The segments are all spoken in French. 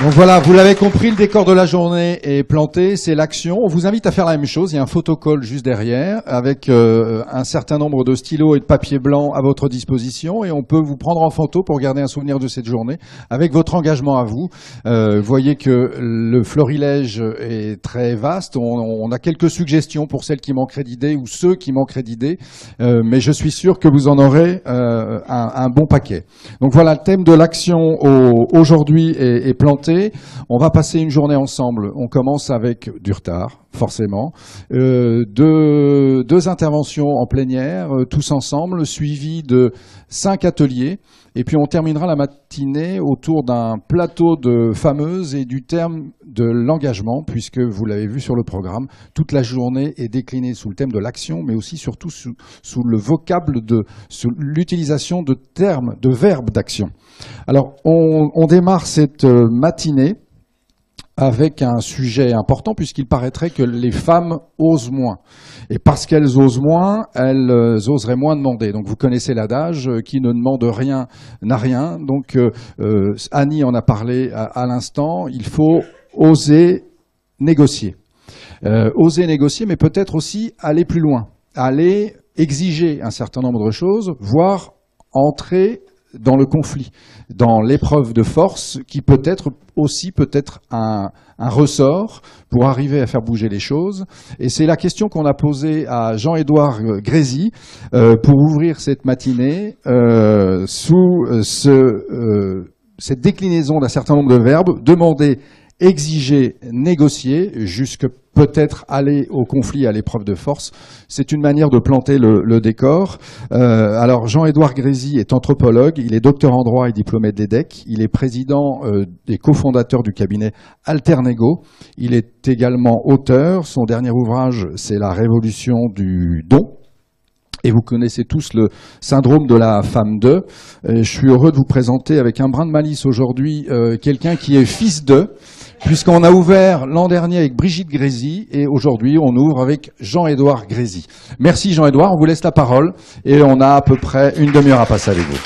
Donc voilà, vous l'avez compris, le décor de la journée est planté, c'est l'action. On vous invite à faire la même chose, il y a un photocall juste derrière avec un certain nombre de stylos et de papier blanc à votre disposition et on peut vous prendre en photo pour garder un souvenir de cette journée avec votre engagement à vous. Vous voyez que le florilège est très vaste, on a quelques suggestions pour celles qui manqueraient d'idées ou ceux qui manqueraient d'idées, mais je suis sûr que vous en aurez un bon paquet. Donc voilà, le thème de l'action aujourd'hui est planté. On va passer une journée ensemble. On commence avec du retard, forcément. Deux interventions en plénière, tous ensemble, suivies de 5 ateliers. Et puis on terminera la matinée autour d'un plateau de fameuses et du terme de l'engagement, puisque vous l'avez vu sur le programme, toute la journée est déclinée sous le thème de l'action, mais aussi surtout sous le vocable sous l'utilisation de termes, de verbes d'action. Alors on démarre cette matinée avec un sujet important puisqu'il paraîtrait que les femmes osent moins. Et parce qu'elles osent moins, elles oseraient moins demander. Donc vous connaissez l'adage, qui ne demande rien n'a rien. Donc Annie en a parlé à l'instant, il faut oser négocier. Oser négocier, mais peut-être aussi aller plus loin, aller exiger un certain nombre de choses, voire entrer dans le conflit, dans l'épreuve de force qui peut être aussi un ressort pour arriver à faire bouger les choses. Et c'est la question qu'on a posée à Jean-Édouard Grésy pour ouvrir cette matinée sous cette déclinaison d'un certain nombre de verbes, demander, exiger, négocier, jusque peut-être aller au conflit, à l'épreuve de force. C'est une manière de planter le décor. Alors, Jean-Édouard Grésy est anthropologue, il est docteur en droit et diplômé de l'EDEC, il est président et cofondateur du cabinet Alternego, il est également auteur, son dernier ouvrage, c'est La révolution du don. Et vous connaissez tous le syndrome de la femme de. Je suis heureux de vous présenter avec un brin de malice aujourd'hui quelqu'un qui est fils de, puisqu'on a ouvert l'an dernier avec Brigitte Grésy et aujourd'hui on ouvre avec Jean-Édouard Grésy. Merci Jean-Édouard, on vous laisse la parole et on a à peu près une demi-heure à passer avec vous.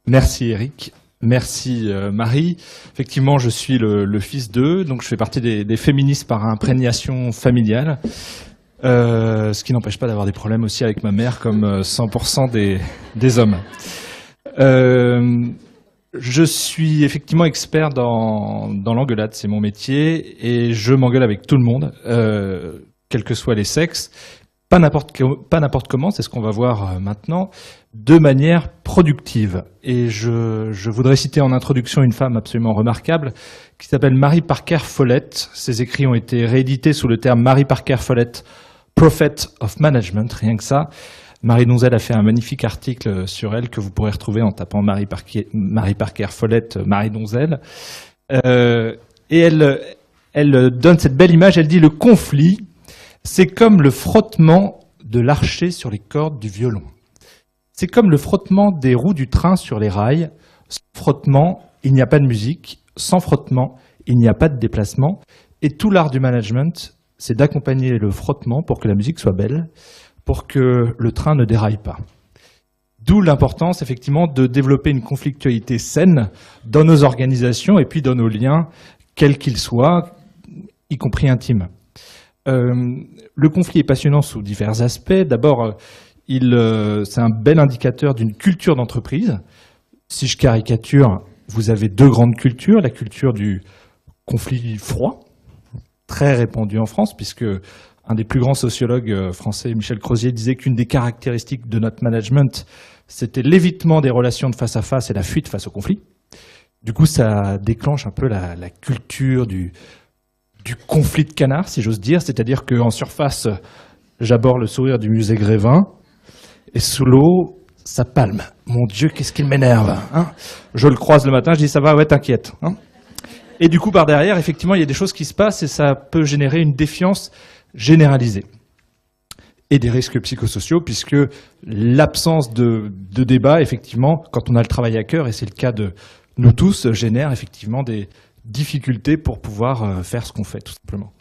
Merci Eric. Merci Marie. Effectivement, je suis le fils d'eux, donc je fais partie des féministes par imprégnation familiale, ce qui n'empêche pas d'avoir des problèmes aussi avec ma mère, comme 100% des hommes. Je suis effectivement expert dans l'engueulade, c'est mon métier, et je m'engueule avec tout le monde, quels que soient les sexes, pas n'importe comment, c'est ce qu'on va voir maintenant, de manière productive. Et je voudrais citer en introduction une femme absolument remarquable qui s'appelle Mary Parker Follett. Ses écrits ont été réédités sous le terme Mary Parker Follett, Prophet of Management, rien que ça. Marie Donzel a fait un magnifique article sur elle que vous pourrez retrouver en tapant Mary Parker Follett, Marie Donzel. Et elle donne cette belle image, elle dit « Le conflit, c'est comme le frottement de l'archet sur les cordes du violon. C'est comme le frottement des roues du train sur les rails. Sans frottement, il n'y a pas de musique. Sans frottement, il n'y a pas de déplacement. Et tout l'art du management, c'est d'accompagner le frottement pour que la musique soit belle, pour que le train ne déraille pas. » D'où l'importance, effectivement, de développer une conflictualité saine dans nos organisations et puis dans nos liens, quels qu'ils soient, y compris intimes. Le conflit est passionnant sous divers aspects. D'abord, c'est un bel indicateur d'une culture d'entreprise. Si je caricature, vous avez deux grandes cultures. La culture du conflit froid, très répandue en France, puisque un des plus grands sociologues français, Michel Crozier, disait qu'une des caractéristiques de notre management, c'était l'évitement des relations de face à face et la fuite face au conflit. Du coup, ça déclenche un peu la culture du conflit de canard, si j'ose dire, c'est-à-dire qu'en surface, j'aborde le sourire du musée Grévin, et sous l'eau, ça palme. Mon Dieu, qu'est-ce qu'il m'énerve, hein. Je le croise le matin, je dis ça va, ouais, t'inquiète, hein. Et du coup, par derrière, effectivement, il y a des choses qui se passent et ça peut générer une défiance généralisée. Et des risques psychosociaux, puisque l'absence de débat, effectivement, quand on a le travail à cœur, et c'est le cas de nous tous, génère effectivement des difficultés pour pouvoir faire ce qu'on fait, tout simplement.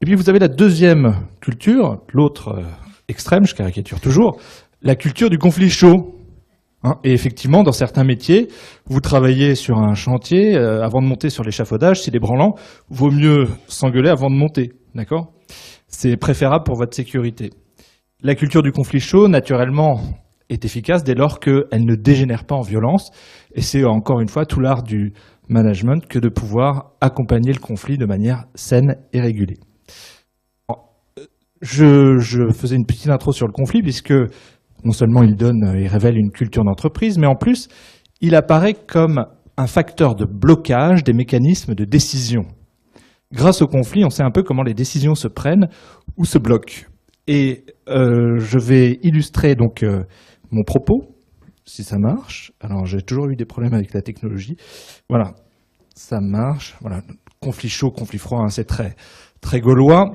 Et puis vous avez la deuxième culture, l'autre extrême, je caricature toujours, la culture du conflit chaud. hein. Et effectivement, dans certains métiers, vous travaillez sur un chantier, avant de monter sur l'échafaudage, s'il est branlant, vaut mieux s'engueuler avant de monter, d'accord ? C'est préférable pour votre sécurité. La culture du conflit chaud, naturellement, est efficace dès lors qu'elle ne dégénère pas en violence. Et c'est encore une fois tout l'art du management que de pouvoir accompagner le conflit de manière saine et régulée. Je faisais une petite intro sur le conflit puisque non seulement il révèle une culture d'entreprise, mais en plus, il apparaît comme un facteur de blocage des mécanismes de décision. Grâce au conflit, on sait un peu comment les décisions se prennent ou se bloquent. Et je vais illustrer donc mon propos, si ça marche. Alors, j'ai toujours eu des problèmes avec la technologie. Voilà, ça marche. Voilà, conflit chaud, conflit froid, hein, c'est très, très gaulois.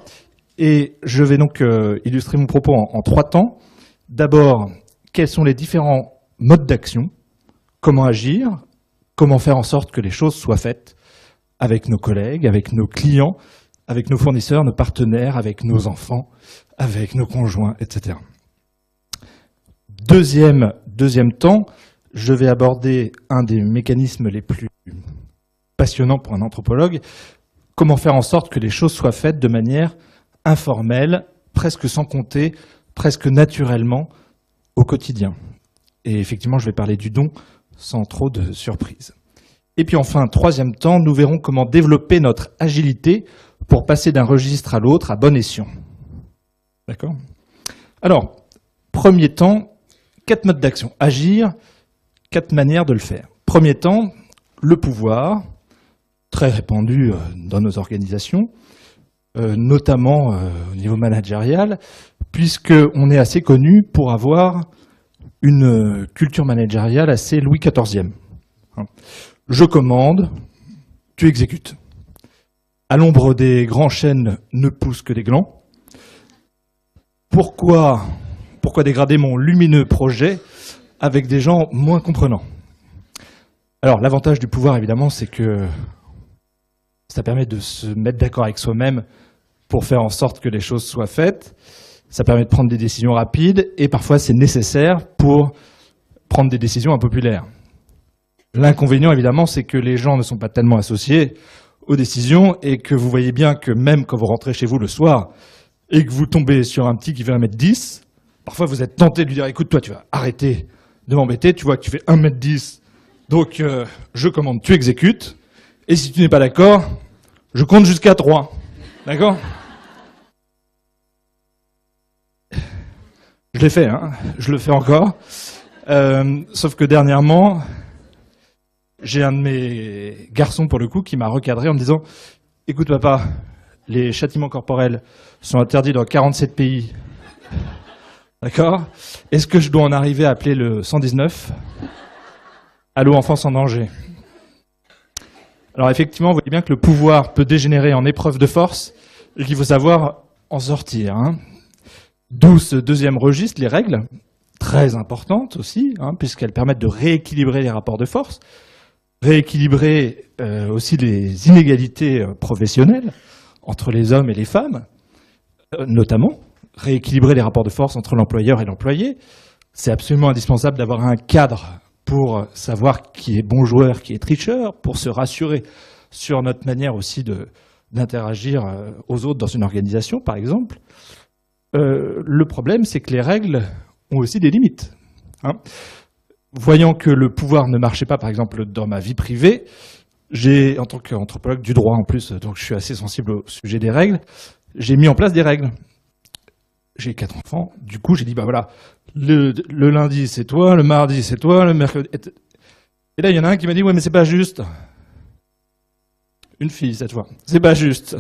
Et je vais donc illustrer mon propos en 3 temps. D'abord, quels sont les différents modes d'action, comment agir, comment faire en sorte que les choses soient faites avec nos collègues, avec nos clients, avec nos fournisseurs, nos partenaires, avec nos enfants, avec nos conjoints, etc. Deuxième temps, je vais aborder un des mécanismes les plus passionnants pour un anthropologue, comment faire en sorte que les choses soient faites de manière informelle, presque sans compter, presque naturellement au quotidien. Et effectivement, je vais parler du don sans trop de surprise. Et puis enfin, 3e temps, nous verrons comment développer notre agilité pour passer d'un registre à l'autre à bon escient. D'accord ? Alors, 1er temps, 4 modes d'action. Agir, 4 manières de le faire. 1er temps, le pouvoir, très répandu dans nos organisations, notamment au niveau managérial, puisqu'on est assez connu pour avoir une culture managériale assez Louis XIVe. Je commande, tu exécutes. À l'ombre des grands chênes ne poussent que des glands. Pourquoi dégrader mon lumineux projet avec des gens moins comprenants ? Alors, l'avantage du pouvoir, évidemment, c'est que ça permet de se mettre d'accord avec soi-même pour faire en sorte que les choses soient faites. Ça permet de prendre des décisions rapides et parfois c'est nécessaire pour prendre des décisions impopulaires. L'inconvénient, évidemment, c'est que les gens ne sont pas tellement associés aux décisions et que vous voyez bien que même quand vous rentrez chez vous le soir et que vous tombez sur un petit qui fait 1m10, parfois vous êtes tenté de lui dire « Écoute, toi, tu vas arrêter de m'embêter, tu vois que tu fais 1m10, donc je commande, tu exécutes, et si tu n'es pas d'accord, je compte jusqu'à 3. » D'accord ? Je l'ai fait, hein, je le fais encore. Sauf que dernièrement, j'ai un de mes garçons, pour le coup, qui m'a recadré en me disant « Écoute, papa, les châtiments corporels sont interdits dans 47 pays. D'accord ? Est-ce que je dois en arriver à appeler le 119 ? Allô, enfance en danger. » Alors effectivement, vous voyez bien que le pouvoir peut dégénérer en épreuve de force et qu'il faut savoir en sortir. Hein. D'où ce 2e registre, les règles, très importantes aussi, hein, puisqu'elles permettent de rééquilibrer les rapports de force, rééquilibrer aussi les inégalités professionnelles entre les hommes et les femmes, notamment, rééquilibrer les rapports de force entre l'employeur et l'employé. C'est absolument indispensable d'avoir un cadre pour savoir qui est bon joueur, qui est tricheur, pour se rassurer sur notre manière aussi d'interagir aux autres dans une organisation, par exemple. Le problème, c'est que les règles ont aussi des limites. Hein. Voyant que le pouvoir ne marchait pas, par exemple, dans ma vie privée, j'ai, en tant qu'anthropologue du droit en plus, donc je suis assez sensible au sujet des règles, j'ai mis en place des règles. J'ai 4 enfants, du coup j'ai dit, bah voilà, le lundi c'est toi, le mardi c'est toi, le mercredi... Et là il y en a un qui m'a dit, ouais mais c'est pas juste. Une fille cette fois, c'est pas juste.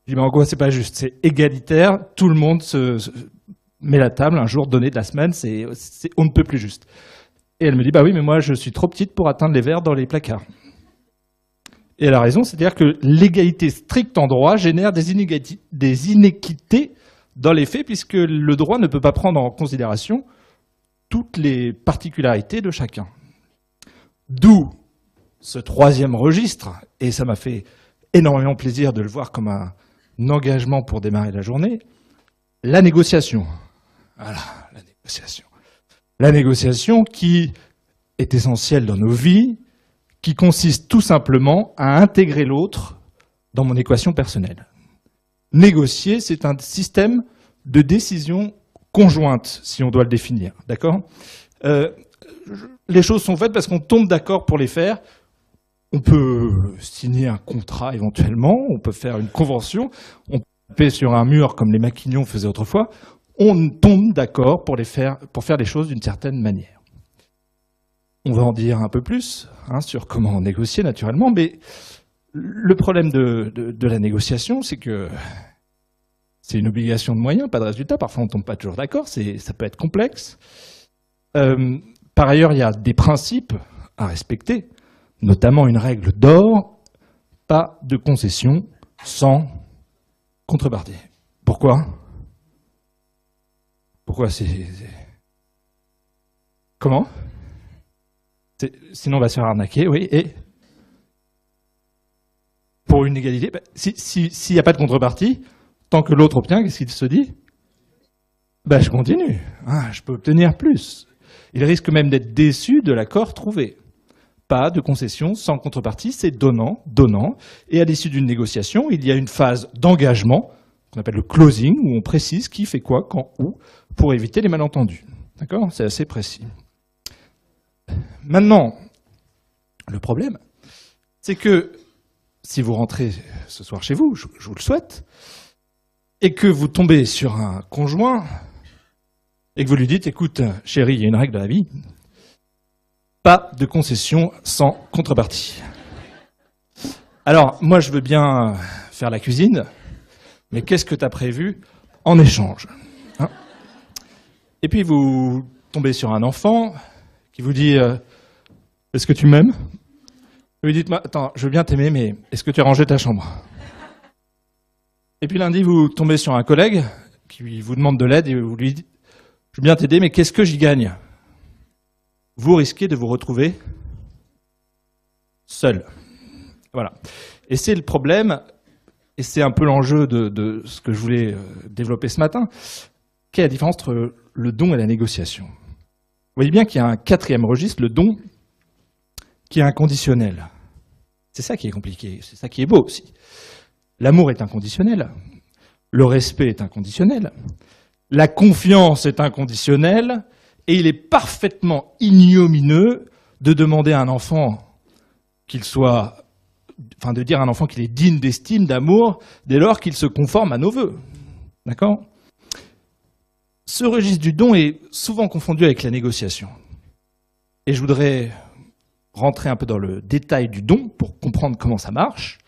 Je dis, mais en quoi c'est pas juste? C'est égalitaire, tout le monde se met la table un jour donné de la semaine, on ne peut plus juste. Et elle me dit, bah oui, mais moi je suis trop petite pour atteindre les verres dans les placards. Et elle a raison, c'est-à-dire que l'égalité stricte en droit génère des inéquités dans les faits, puisque le droit ne peut pas prendre en considération toutes les particularités de chacun. D'où ce 3e registre, et ça m'a fait énormément plaisir de le voir comme un engagement pour démarrer la journée, la négociation. Voilà, la négociation. La négociation qui est essentielle dans nos vies, qui consiste tout simplement à intégrer l'autre dans mon équation personnelle. Négocier, c'est un système de décision conjointe, si on doit le définir, d'accord ? Les choses sont faites parce qu'on tombe d'accord pour les faire. On peut signer un contrat éventuellement, on peut faire une convention, on peut taper sur un mur comme les maquignons faisaient autrefois. On tombe d'accord pour faire les choses d'une certaine manière. On va en dire un peu plus sur comment négocier naturellement, mais le problème de la négociation, c'est que c'est une obligation de moyens, pas de résultat. Parfois, on ne tombe pas toujours d'accord, ça peut être complexe. Par ailleurs, il y a des principes à respecter, notamment une règle d'or, pas de concession sans contrepartie. Pourquoi ? Pourquoi Comment ? Sinon, on va se faire arnaquer, oui. Et pour une égalité, s'il n'y a pas de contrepartie, tant que l'autre obtient, qu'est-ce qu'il se dit ? Je continue. Je peux obtenir plus. Il risque même d'être déçu de l'accord trouvé. Pas de concession sans contrepartie, c'est donnant, donnant. Et à l'issue d'une négociation, il y a une phase d'engagement, qu'on appelle le closing, où on précise qui fait quoi, quand, où, pour éviter les malentendus. D'accord ? C'est assez précis. Maintenant, le problème, c'est que si vous rentrez ce soir chez vous, je vous le souhaite, et que vous tombez sur un conjoint, et que vous lui dites, écoute, chérie, il y a une règle dans la vie, pas de concession sans contrepartie. Alors, moi, je veux bien faire la cuisine, mais qu'est-ce que tu as prévu en échange ? Et puis, vous tombez sur un enfant qui vous dit « Est-ce que tu m'aimes ?» Vous lui dites « Attends, je veux bien t'aimer, mais est-ce que tu as rangé ta chambre ?» Et puis lundi, vous tombez sur un collègue qui vous demande de l'aide et vous lui dites « Je veux bien t'aider, mais qu'est-ce que j'y gagne ?» Vous risquez de vous retrouver seul. Voilà. Et c'est le problème, et c'est un peu l'enjeu de ce que je voulais développer ce matin, quelle est la différence entre le don et la négociation. Vous voyez bien qu'il y a un quatrième registre, le don, qui est inconditionnel. C'est ça qui est compliqué, c'est ça qui est beau aussi. L'amour est inconditionnel, le respect est inconditionnel, la confiance est inconditionnelle, et il est parfaitement ignomineux de demander à un enfant de dire à un enfant qu'il est digne d'estime, d'amour, dès lors qu'il se conforme à nos vœux. D'accord ? Ce registre du don est souvent confondu avec la négociation. Et je voudrais rentrer un peu dans le détail du don pour comprendre comment ça marche,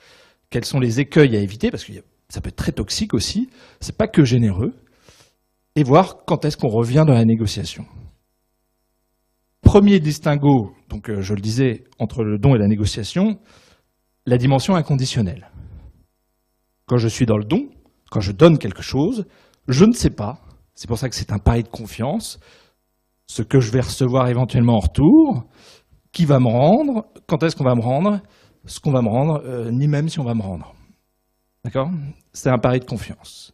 quels sont les écueils à éviter, parce que ça peut être très toxique aussi, c'est pas que généreux, et voir quand est-ce qu'on revient dans la négociation. Premier distinguo, donc je le disais, entre le don et la négociation, la dimension inconditionnelle. Quand je suis dans le don, quand je donne quelque chose, je ne sais pas, c'est pour ça que c'est un pari de confiance, ce que je vais recevoir éventuellement en retour, qui va me rendre, quand est-ce qu'on va me rendre, ce qu'on va me rendre, ni même si on va me rendre. D'accord ? C'est un pari de confiance.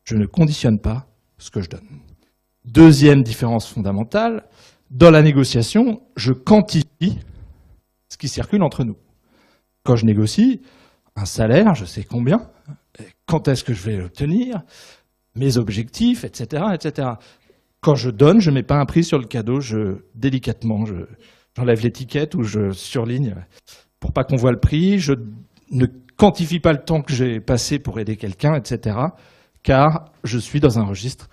Je ne conditionne pas ce que je donne. Deuxième différence fondamentale, dans la négociation, je quantifie ce qui circule entre nous. Quand je négocie un salaire, je sais combien, quand est-ce que je vais l'obtenir, mes objectifs, etc., etc. Quand je donne, je ne mets pas un prix sur le cadeau, délicatement, j'enlève l'étiquette ou je surligne pour pas qu'on voit le prix, je ne quantifie pas le temps que j'ai passé pour aider quelqu'un, etc., car je suis dans un registre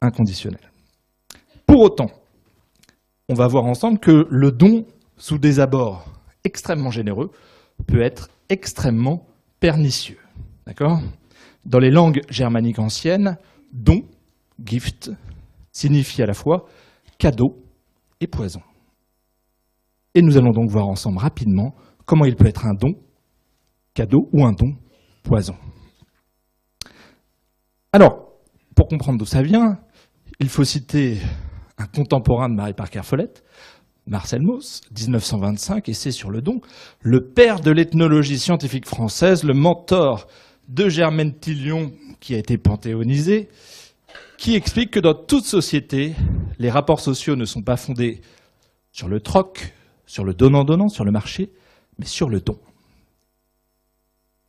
inconditionnel. Pour autant, on va voir ensemble que le don, sous des abords extrêmement généreux, peut être extrêmement pernicieux. D'accord ? Dans les langues germaniques anciennes, don, gift, signifie à la fois cadeau et poison. Et nous allons donc voir ensemble rapidement comment il peut être un don, cadeau, ou un don, poison. Alors, pour comprendre d'où ça vient, il faut citer un contemporain de Mary Parker Follett, Marcel Mauss, 1925, essai sur le don, le père de l'ethnologie scientifique française, le mentor de Germaine Tillion, qui a été panthéonisé, qui explique que dans toute société, les rapports sociaux ne sont pas fondés sur le troc, sur le donnant-donnant, sur le marché, mais sur le don.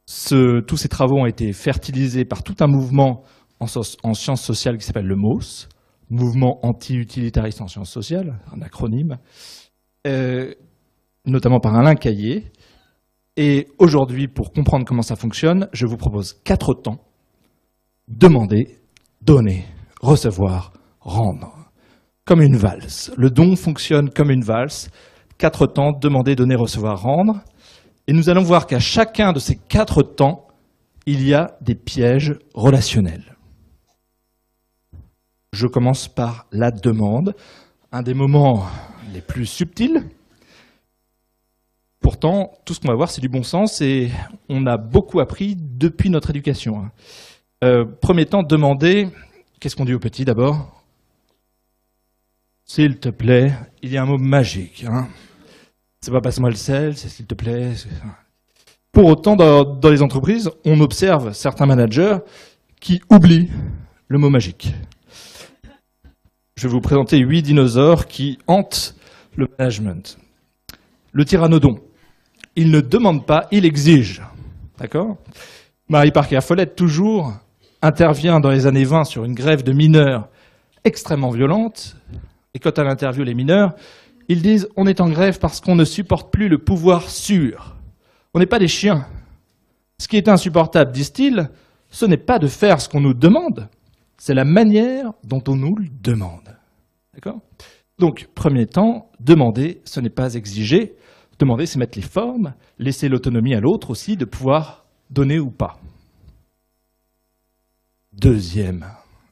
Tous ces travaux ont été fertilisés par tout un mouvement en sciences sociales qui s'appelle le MOS, Mouvement anti-utilitariste en sciences sociales, un acronyme, notamment par Alain Caillé. Et aujourd'hui, pour comprendre comment ça fonctionne, je vous propose 4 temps: demander, donner, recevoir, rendre. Comme une valse. Le don fonctionne comme une valse. 4 temps: demander, donner, recevoir, rendre. Et nous allons voir qu'à chacun de ces 4 temps, il y a des pièges relationnels. Je commence par la demande, un des moments les plus subtils. Pourtant, tout ce qu'on va voir, c'est du bon sens et on a beaucoup appris depuis notre éducation. Premier temps, demander. Qu'est-ce qu'on dit aux petits d'abord? S'il te plaît, il y a un mot magique. C'est pas passe-moi le sel, c'est s'il te plaît. Pour autant, dans les entreprises, on observe certains managers qui oublient le mot magique. Je vais vous présenter 8 dinosaures qui hantent le management. Le tyrannodon. Il ne demande pas, il exige. D'accord? Mary Parker Follett, toujours, intervient dans les années 20 sur une grève de mineurs extrêmement violente. Et quand elle interviewe les mineurs, ils disent « On est en grève parce qu'on ne supporte plus le pouvoir sûr. On n'est pas des chiens. Ce qui est insupportable, disent-ils, ce n'est pas de faire ce qu'on nous demande, c'est la manière dont on nous le demande. » D'accord? Donc, premier temps, demander, ce n'est pas exiger. Demander, c'est mettre les formes, laisser l'autonomie à l'autre aussi de pouvoir donner ou pas. Deuxième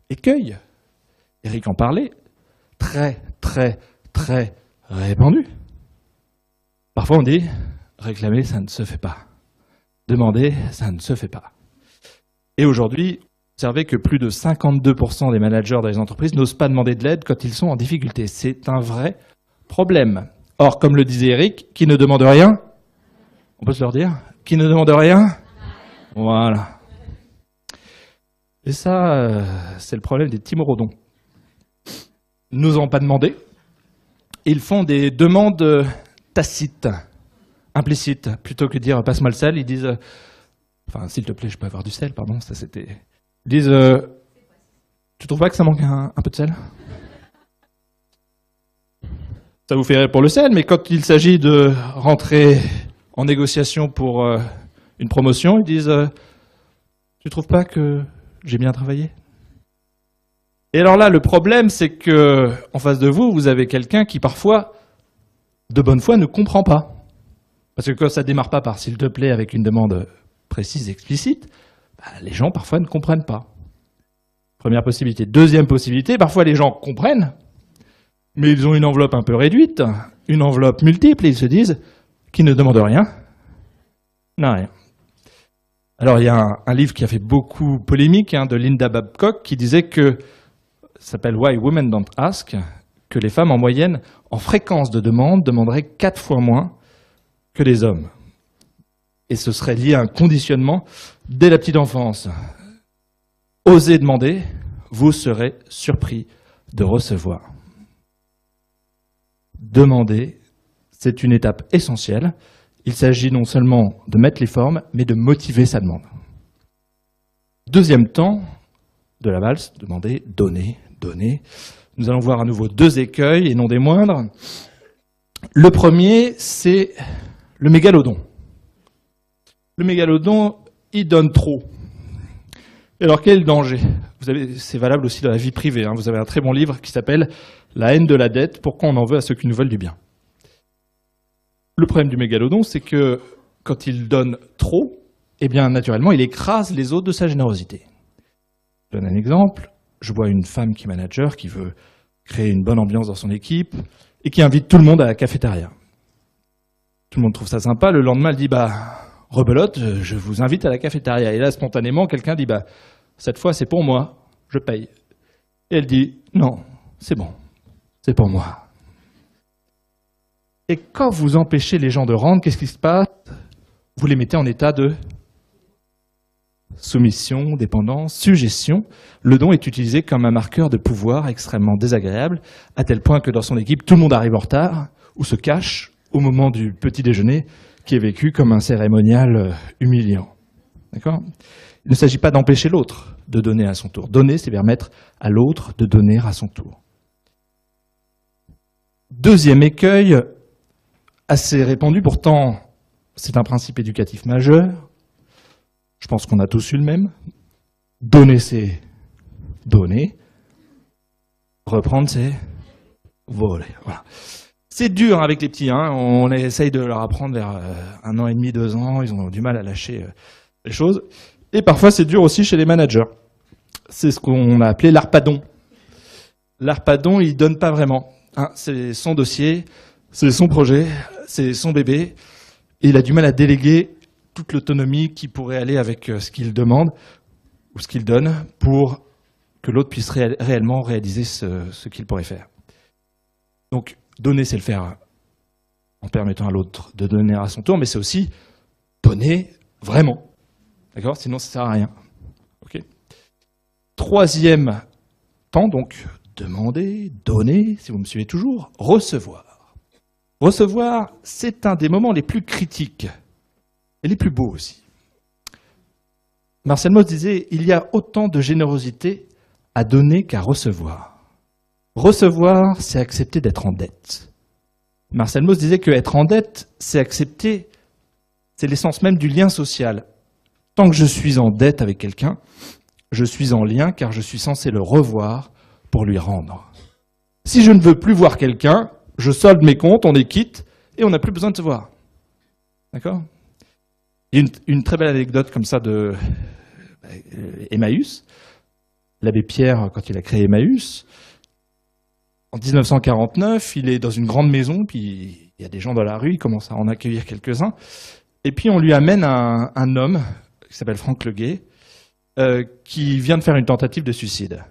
écueil, Eric en parlait, très, très, très répandu. Parfois on dit, réclamer, ça ne se fait pas. Demander, ça ne se fait pas. Et aujourd'hui, observez que plus de 52% des managers dans les entreprises n'osent pas demander de l'aide quand ils sont en difficulté. C'est un vrai problème. Or, comme le disait Eric, qui ne demande rien, on peut se leur dire, qui ne demande rien, voilà. Et ça, c'est le problème des timorodons. Ils n'osent pas demander. Ils font des demandes tacites, implicites. Plutôt que de dire « passe-moi le sel », ils disent « enfin, s'il te plaît, je peux avoir du sel, pardon, ça c'était… » Ils disent « tu trouves pas que ça manque un peu de sel ?» Ça vous fait rire pour le sel, mais quand il s'agit de rentrer en négociation pour une promotion, ils disent « tu trouves pas que j'ai bien travaillé ?» Et alors là, le problème, c'est que en face de vous, vous avez quelqu'un qui parfois, de bonne foi, ne comprend pas. Parce que quand ça ne démarre pas par « s'il te plaît » avec une demande précise, explicite, les gens parfois ne comprennent pas. Première possibilité. Deuxième possibilité, parfois les gens comprennent, mais ils ont une enveloppe un peu réduite, une enveloppe multiple, et ils se disent « qui ne demande rien, n'a rien ». Alors il y a un livre qui a fait beaucoup polémique, de Linda Babcock, qui disait que, ça s'appelle « Why Women Don't Ask », que les femmes en moyenne, en fréquence de demande, demanderaient 4 fois moins que les hommes. Et ce serait lié à un conditionnement dès la petite enfance. Osez demander, vous serez surpris de recevoir. Demander, c'est une étape essentielle. Il s'agit non seulement de mettre les formes, mais de motiver sa demande. Deuxième temps de la valse, demander, donner, donner. Nous allons voir à nouveau 2 écueils, et non des moindres. Le premier, c'est le mégalodon. Le mégalodon, il donne trop. Et alors, quel est le danger? C'est valable aussi dans la vie privée. Vous avez un très bon livre qui s'appelle « La haine de la dette, pourquoi on en veut à ceux qui nous veulent du bien ». Le problème du mégalodon, c'est que quand il donne trop, eh bien, naturellement, il écrase les autres de sa générosité. Je donne un exemple. Je vois une femme qui est manager, qui veut créer une bonne ambiance dans son équipe et qui invite tout le monde à la cafétéria. Tout le monde trouve ça sympa. Le lendemain, elle dit « rebelote, je vous invite à la cafétéria ». Et là, spontanément, quelqu'un dit « cette fois, c'est pour moi, je paye ». Et elle dit « non, c'est bon, c'est pour moi ». Et quand vous empêchez les gens de rendre, qu'est-ce qui se passe? Vous les mettez en état de soumission, dépendance, suggestion. Le don est utilisé comme un marqueur de pouvoir extrêmement désagréable, à tel point que dans son équipe, tout le monde arrive en retard ou se cache au moment du petit déjeuner, qui est vécu comme un cérémonial humiliant. D'accord ? Il ne s'agit pas d'empêcher l'autre de donner à son tour. Donner, c'est permettre à l'autre de donner à son tour. Deuxième écueil, assez répandu, pourtant c'est un principe éducatif majeur. Je pense qu'on a tous eu le même. Donner, c'est donner. Reprendre, c'est voler. Voilà. C'est dur avec les petits. Hein. On essaye de leur apprendre vers 1 an et demi, 2 ans. Ils ont du mal à lâcher les choses. Et parfois, c'est dur aussi chez les managers. C'est ce qu'on a appelé l'arpadon. L'arpadon, il ne donne pas vraiment. Hein. C'est son dossier, c'est son projet, c'est son bébé. Et il a du mal à déléguer toute l'autonomie qui pourrait aller avec ce qu'il demande ou ce qu'il donne pour que l'autre puisse réellement réaliser ce qu'il pourrait faire. Donc, donner, c'est le faire en permettant à l'autre de donner à son tour, mais c'est aussi donner vraiment. D'accord ? Sinon, ça ne sert à rien. Okay ? Troisième temps, donc, demander, donner, si vous me suivez toujours, recevoir. Recevoir, c'est un des moments les plus critiques et les plus beaux aussi. Marcel Mauss disait « Il y a autant de générosité à donner qu'à recevoir ». Recevoir, c'est accepter d'être en dette. Marcel Mauss disait que être en dette, c'est accepter, c'est l'essence même du lien social. Tant que je suis en dette avec quelqu'un, je suis en lien car je suis censé le revoir pour lui rendre. Si je ne veux plus voir quelqu'un, je solde mes comptes, on est quitte et on n'a plus besoin de se voir. D'accord ? Il y a une très belle anecdote comme ça de Emmaüs. L'abbé Pierre, quand il a créé Emmaüs, en 1949, il est dans une grande maison, puis il y a des gens dans la rue, il commence à en accueillir quelques-uns, et puis on lui amène un homme qui s'appelle Franck Leguet, qui vient de faire une tentative de suicide.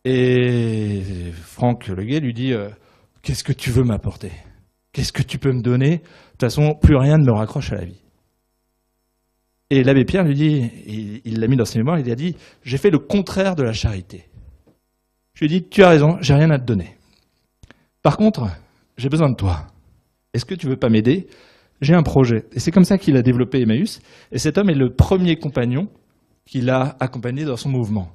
Et Franck Leguet lui dit « Qu'est-ce que tu veux m'apporter ? Qu'est-ce que tu peux me donner ? De toute façon, plus rien ne me raccroche à la vie. » Et l'abbé Pierre lui dit, il l'a mis dans ses mémoires, il a dit « J'ai fait le contraire de la charité. » Je lui ai dit « Tu as raison, j'ai rien à te donner. Par contre, j'ai besoin de toi. Est-ce que tu veux pas m'aider ? J'ai un projet. » Et c'est comme ça qu'il a développé Emmaüs. Et cet homme est le premier compagnon qu'il a accompagné dans son mouvement.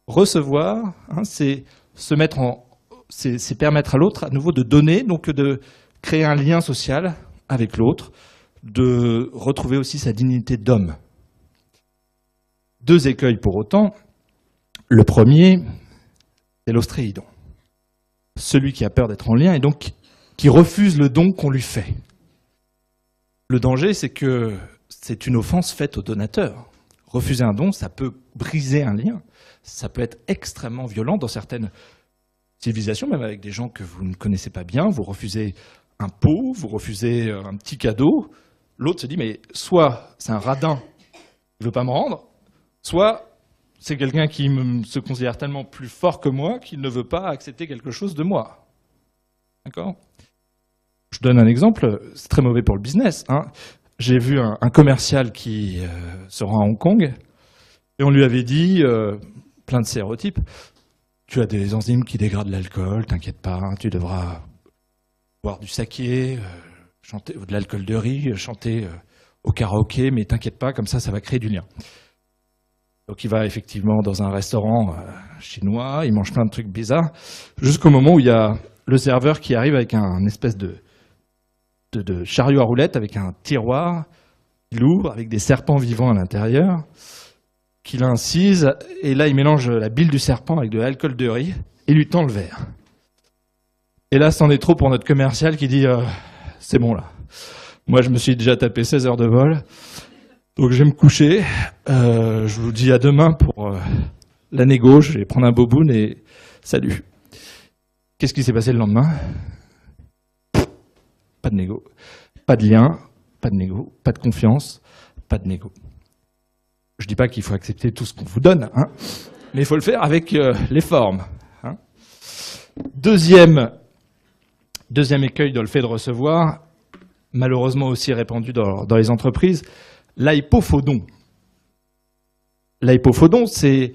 Recevoir, hein, c'est se mettre c'est permettre à l'autre à nouveau de donner, donc de créer un lien social avec l'autre, de retrouver aussi sa dignité d'homme. 2 écueils pour autant. Le premier, c'est l'ostréidon. Celui qui a peur d'être en lien et donc qui refuse le don qu'on lui fait. Le danger, c'est que c'est une offense faite au donateur. Refuser un don, ça peut briser un lien. Ça peut être extrêmement violent dans certaines civilisations, même avec des gens que vous ne connaissez pas bien. Vous refusez un pot, vous refusez un petit cadeau. L'autre se dit, mais soit c'est un radin, il ne veut pas me rendre, soit c'est quelqu'un qui se considère tellement plus fort que moi qu'il ne veut pas accepter quelque chose de moi. D'accord ? Je donne un exemple, c'est très mauvais pour le business. Hein. J'ai vu un commercial qui se rend à Hong Kong et on lui avait dit, plein de stéréotypes, tu as des enzymes qui dégradent l'alcool, t'inquiète pas, hein, tu devras boire du saké, chanter de l'alcool de riz, chanter au karaoké, mais t'inquiète pas, comme ça va créer du lien. Donc il va effectivement dans un restaurant chinois, il mange plein de trucs bizarres, jusqu'au moment où il y a le serveur qui arrive avec un espèce de chariot à roulettes, avec un tiroir, il ouvre avec des serpents vivants à l'intérieur, qu'il incise, et là il mélange la bile du serpent avec de l'alcool de riz, et lui tend le verre. Et là, c'en est trop pour notre commercial qui dit c'est bon là. Moi, je me suis déjà tapé 16 heures de vol, donc je vais me coucher. Je vous dis à demain pour la négo. Je vais prendre un boboon et salut. Qu'est-ce qui s'est passé le lendemain ? Pas de négo, pas de lien, pas de négo, pas de confiance, pas de négo. Je dis pas qu'il faut accepter tout ce qu'on vous donne, hein, mais il faut le faire avec les formes. Hein. Deuxième écueil dans le fait de recevoir, malheureusement aussi répandu dans les entreprises, l'hypofaux don. L'hypophodon, c'est,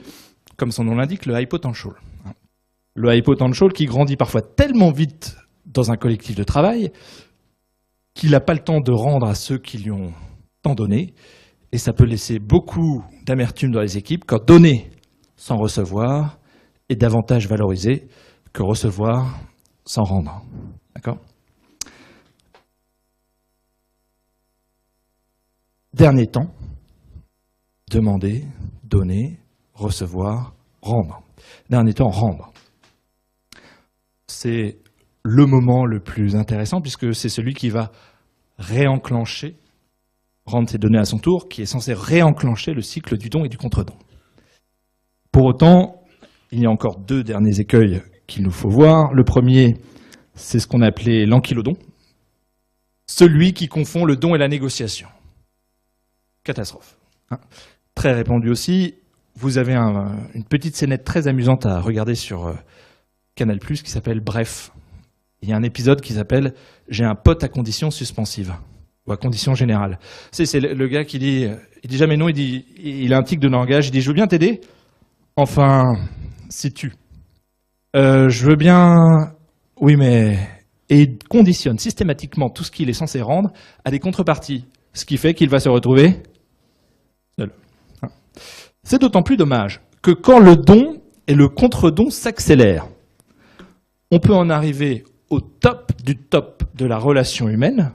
comme son nom l'indique, le hypotential. Le hypotential qui grandit parfois tellement vite dans un collectif de travail qu'il n'a pas le temps de rendre à ceux qui lui ont tant donné. Et ça peut laisser beaucoup d'amertume dans les équipes quand donner sans recevoir est davantage valorisé que recevoir sans rendre. D'accord ? Dernier temps, demander, donner, recevoir, rendre. Dernier temps, rendre. C'est le moment le plus intéressant puisque c'est celui qui va réenclencher, rendre ses données à son tour, qui est censé réenclencher le cycle du don et du contre-don. Pour autant, il y a encore 2 derniers écueils qu'il nous faut voir. Le premier, c'est ce qu'on appelait l'ankylodon, celui qui confond le don et la négociation. Catastrophe. Très répandu aussi. Vous avez une petite scénette très amusante à regarder sur Canal+, qui s'appelle Bref. Il y a un épisode qui s'appelle « J'ai un pote à condition suspensive » ou à condition générale. C'est le gars qui dit jamais non, il a un tic de langage, il dit « Je veux bien t'aider, enfin, si tu. Je veux bien, oui mais... » Et il conditionne systématiquement tout ce qu'il est censé rendre à des contreparties, ce qui fait qu'il va se retrouver seul. C'est d'autant plus dommage que quand le don et le contre-don s'accélèrent, on peut en arriver au top du top de la relation humaine,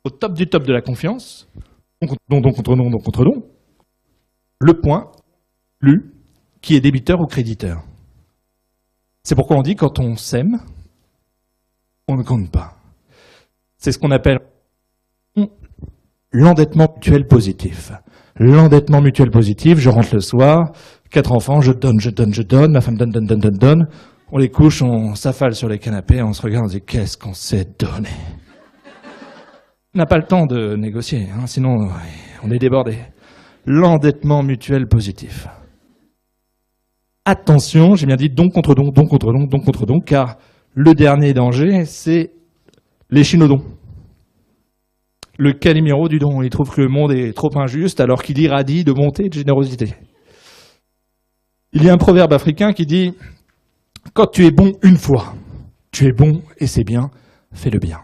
au top du top de la confiance, don, contre-don, don, contre-don, le point, qui est débiteur ou créditeur. C'est pourquoi on dit quand on s'aime, on ne compte pas. C'est ce qu'on appelle l'endettement mutuel positif. L'endettement mutuel positif, je rentre le soir, 4 enfants, je donne, ma femme donne. On les couche, on s'affale sur les canapés, on se regarde, on se dit qu'est-ce qu'on s'est donné. On n'a pas le temps de négocier, hein, sinon on est débordé. L'endettement mutuel positif. Attention, j'ai bien dit don contre don, don contre don, don contre don, car le dernier danger, c'est l'échinodon. Le Calimero du don. Il trouve que le monde est trop injuste alors qu'il irradie de bonté et de générosité. Il y a un proverbe africain qui dit « Quand tu es bon une fois, tu es bon et c'est bien, fais le bien.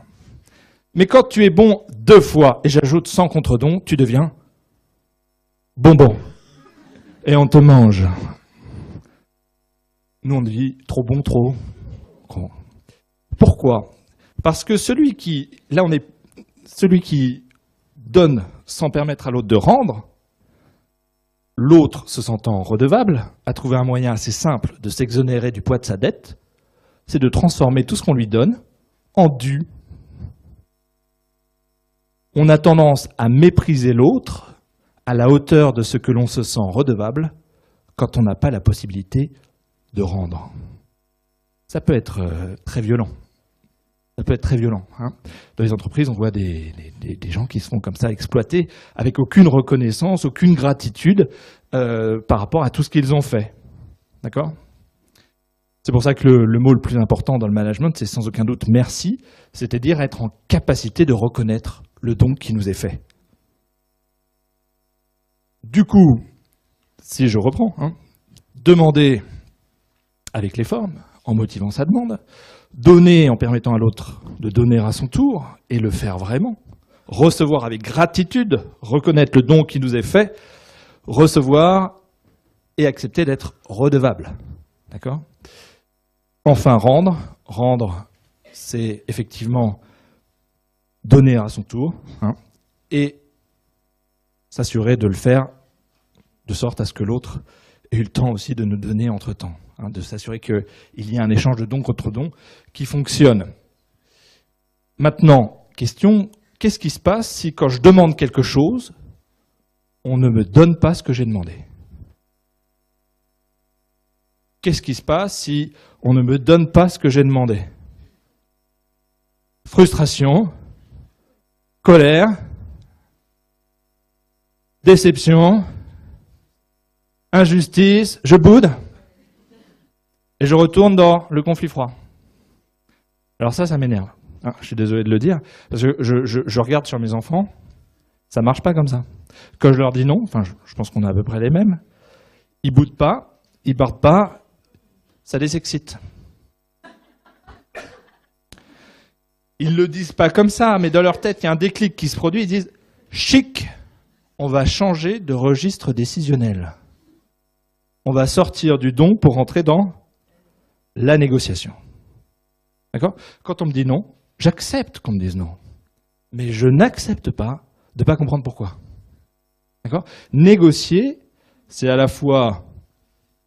Mais quand tu es bon 2 fois, et j'ajoute sans contre-don, tu deviens bonbon. Et on te mange. » Nous on dit « trop bon, trop ». Pourquoi ? Parce que celui qui donne sans permettre à l'autre de rendre, l'autre se sentant redevable, a trouvé un moyen assez simple de s'exonérer du poids de sa dette, c'est de transformer tout ce qu'on lui donne en dû. On a tendance à mépriser l'autre à la hauteur de ce que l'on se sent redevable quand on n'a pas la possibilité de rendre. Ça peut être très violent. Ça peut être très violent. Hein. Dans les entreprises, on voit des gens qui se font comme ça exploiter avec aucune reconnaissance, aucune gratitude par rapport à tout ce qu'ils ont fait. D'accord ? C'est pour ça que le mot le plus important dans le management, c'est sans aucun doute merci, c'est-à-dire être en capacité de reconnaître le don qui nous est fait. Du coup, si je reprends, demander avec les formes, en motivant sa demande, donner en permettant à l'autre de donner à son tour et le faire vraiment, recevoir avec gratitude, reconnaître le don qui nous est fait, recevoir et accepter d'être redevable. D'accord ? Enfin, rendre. Rendre, c'est effectivement donner à son tour et s'assurer de le faire de sorte à ce que l'autre ait eu le temps aussi de nous donner entre-temps. De s'assurer qu'il y a un échange de don contre don qui fonctionne. Maintenant, question, qu'est-ce qui se passe si quand je demande quelque chose, on ne me donne pas ce que j'ai demandé ? Qu'est-ce qui se passe si on ne me donne pas ce que j'ai demandé ? Frustration, colère, déception, injustice, je boude. Et je retourne dans le conflit froid. Alors ça m'énerve. Je suis désolé de le dire, parce que je regarde sur mes enfants, ça marche pas comme ça. Quand je leur dis non, enfin, je pense qu'on a à peu près les mêmes, ils boudent pas, ils bardent pas, ça les excite. Ils le disent pas comme ça, mais dans leur tête, il y a un déclic qui se produit, ils disent « chic, on va changer de registre décisionnel. On va sortir du don pour rentrer dans la négociation. » D'accord ? Quand on me dit non, j'accepte qu'on me dise non. Mais je n'accepte pas de ne pas comprendre pourquoi. D'accord ? Négocier, c'est à la fois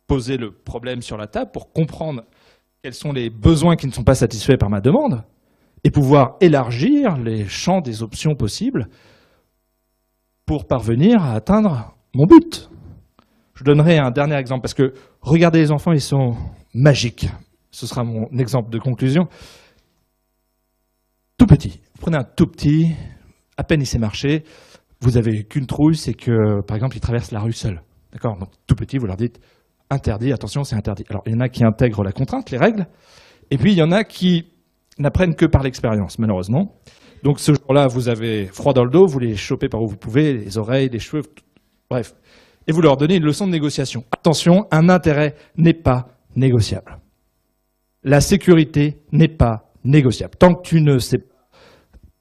poser le problème sur la table pour comprendre quels sont les besoins qui ne sont pas satisfaits par ma demande et pouvoir élargir les champs des options possibles pour parvenir à atteindre mon but. Je donnerai un dernier exemple parce que regardez les enfants, ils sont magiques. Ce sera mon exemple de conclusion. Tout petit. Vous prenez un tout petit, à peine il sait marcher, vous avez qu'une trouille, c'est que, par exemple, il traverse la rue seul. D'accord ? Donc, tout petit, vous leur dites interdit, attention, c'est interdit. Alors, il y en a qui intègrent la contrainte, les règles, et puis il y en a qui n'apprennent que par l'expérience, malheureusement. Donc, ce jour-là, vous avez froid dans le dos, vous les chopez par où vous pouvez, les oreilles, les cheveux, bref. Et vous leur donnez une leçon de négociation. Attention, un intérêt n'est pas négociable. La sécurité n'est pas négociable. Tant que tu ne sais pas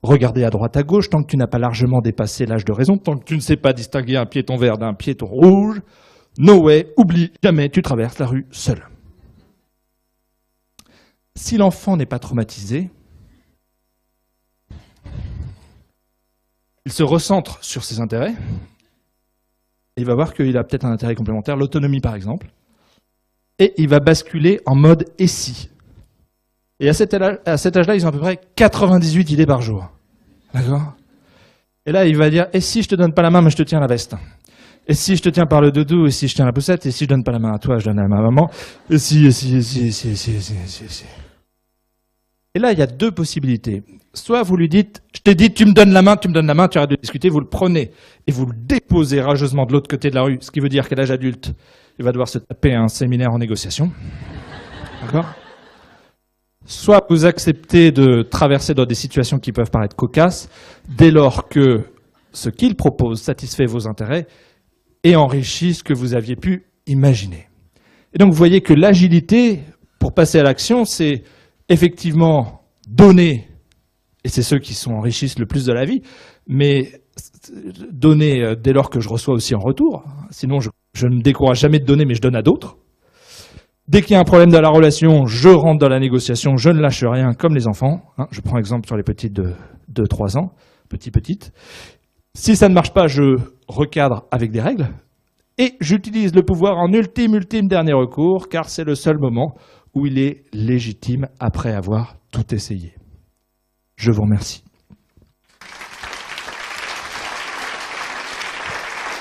regarder à droite à gauche, tant que tu n'as pas largement dépassé l'âge de raison, tant que tu ne sais pas distinguer un piéton vert d'un piéton rouge, no way, oublie, jamais tu traverses la rue seul. Si l'enfant n'est pas traumatisé, il se recentre sur ses intérêts, et il va voir qu'il a peut-être un intérêt complémentaire, l'autonomie par exemple, et il va basculer en mode « et si ». Et à cet âge-là, ils ont à peu près 98 idées par jour. D'accord ? Et là, il va dire « et si je te donne pas la main, mais je te tiens la veste ? Et si je te tiens par le doudou, et si je tiens la poussette, et si je donne pas la main à toi, je donne à ma maman, et si. » Et là, il y a deux possibilités. Soit vous lui dites « je t'ai dit, tu me donnes la main, tu arrêtes de discuter », vous le prenez et vous le déposez rageusement de l'autre côté de la rue, ce qui veut dire qu'à l'âge adulte, il va devoir se taper un séminaire en négociation. D'accord ? Soit vous acceptez de traverser dans des situations qui peuvent paraître cocasses, dès lors que ce qu'il propose satisfait vos intérêts et enrichit ce que vous aviez pu imaginer. Et donc vous voyez que l'agilité, pour passer à l'action, c'est effectivement donner, et c'est ceux qui enrichissent le plus de la vie, mais donner dès lors que je reçois aussi en retour, sinon je ne me décourage jamais de donner, mais je donne à d'autres. Dès qu'il y a un problème dans la relation, je rentre dans la négociation, je ne lâche rien, comme les enfants. Je prends exemple sur les petites de 2-3 ans, petites. Si ça ne marche pas, je recadre avec des règles. Et j'utilise le pouvoir en ultime dernier recours, car c'est le seul moment où il est légitime après avoir tout essayé. Je vous remercie.